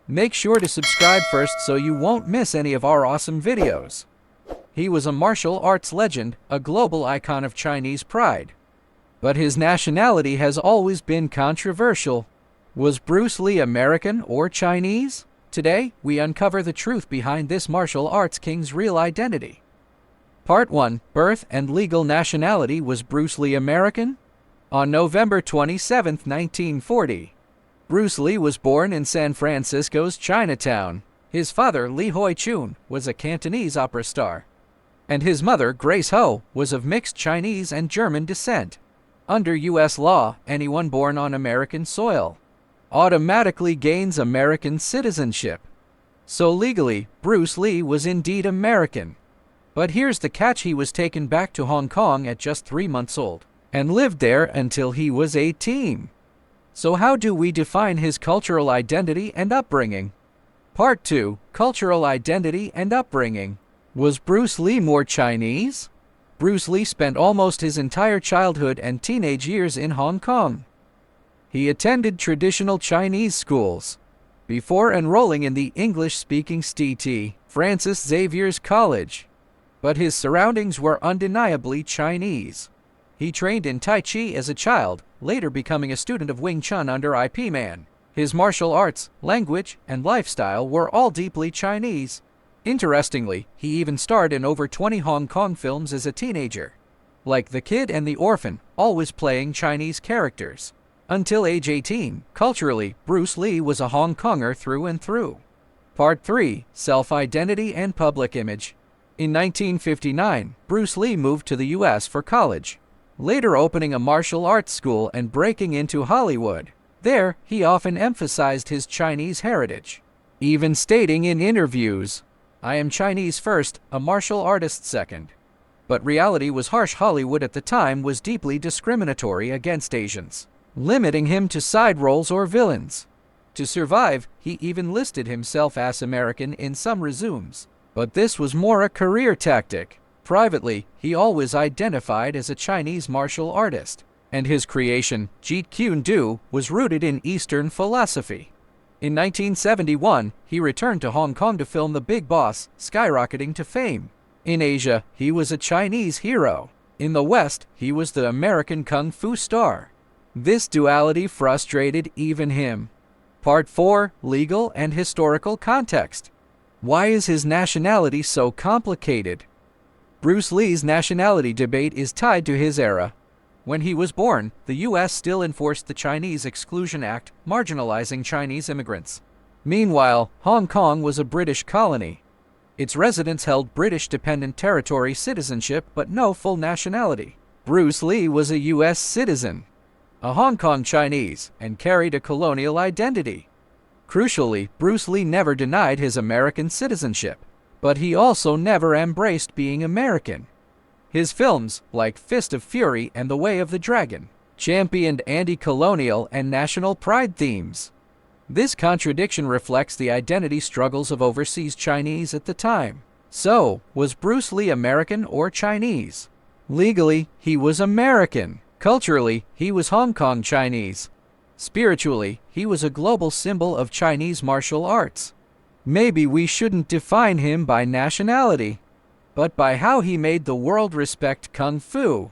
Make sure to subscribe first so you won't miss any of our awesome videos. He was a martial arts legend, a global icon of Chinese pride. But his nationality has always been controversial. Was Bruce Lee American or Chinese? Today, we uncover the truth behind this martial arts king's real identity. Part 1. Birth and legal nationality. Was Bruce Lee American? On November 27, 1940, Bruce Lee was born in San Francisco's Chinatown. His father, Li Hoi-chun, was a Cantonese opera star, and his mother, Grace Ho, was of mixed Chinese and German descent. Under U.S. law, anyone born on American soil automatically gains American citizenship. So legally, Bruce Lee was indeed American. But here's the catch: he was taken back to Hong Kong at just 3 months old and lived there until he was 18. So how do we define his cultural identity and upbringing? Part 2. Cultural identity and upbringing. Was Bruce Lee more Chinese? Bruce Lee spent almost his entire childhood and teenage years in Hong Kong. He attended traditional Chinese schools before enrolling in the English-speaking St. Francis Xavier's College. But his surroundings were undeniably Chinese. He trained in Tai Chi as a child, later becoming a student of Wing Chun under Ip Man. His martial arts, language, and lifestyle were all deeply Chinese. Interestingly, he even starred in over 20 Hong Kong films as a teenager, like The Kid and the Orphan, always playing Chinese characters. Until age 18, culturally, Bruce Lee was a Hong Konger through and through. Part 3. Self-identity and public image. In 1959, Bruce Lee moved to the U.S. for college, later opening a martial arts school and breaking into Hollywood. There, he often emphasized his Chinese heritage, even stating in interviews, "I am Chinese first, a martial artist second." But reality was harsh. Hollywood at the time was deeply discriminatory against Asians, limiting him to side roles or villains. To survive, he even listed himself as American in some resumes. But this was more a career tactic. Privately, he always identified as a Chinese martial artist, and his creation, Jeet Kune Do, was rooted in Eastern philosophy. In 1971, he returned to Hong Kong to film The Big Boss, skyrocketing to fame. In Asia, he was a Chinese hero. In the West, he was the American kung fu star. This duality frustrated even him. Part 4. Legal and historical context. Why is his nationality so complicated? Bruce Lee's nationality debate is tied to his era. When he was born, the U.S. still enforced the Chinese Exclusion Act, marginalizing Chinese immigrants. Meanwhile, Hong Kong was a British colony. Its residents held British dependent territory citizenship but no full nationality. Bruce Lee was a U.S. citizen, a Hong Kong Chinese, and carried a colonial identity. Crucially, Bruce Lee never denied his American citizenship, but he also never embraced being American. His films, like Fist of Fury and The Way of the Dragon, championed anti-colonial and national pride themes. This contradiction reflects the identity struggles of overseas Chinese at the time. So, was Bruce Lee American or Chinese? Legally, he was American. Culturally, he was Hong Kong Chinese. Spiritually, he was a global symbol of Chinese martial arts. Maybe we shouldn't define him by nationality, but by how he made the world respect Kung Fu.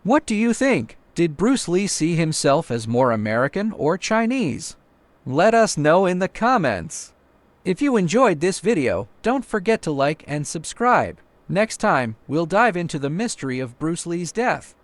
What do you think? Did Bruce Lee see himself as more American or Chinese? Let us know in the comments. If you enjoyed this video, don't forget to like and subscribe. Next time, we'll dive into the mystery of Bruce Lee's death.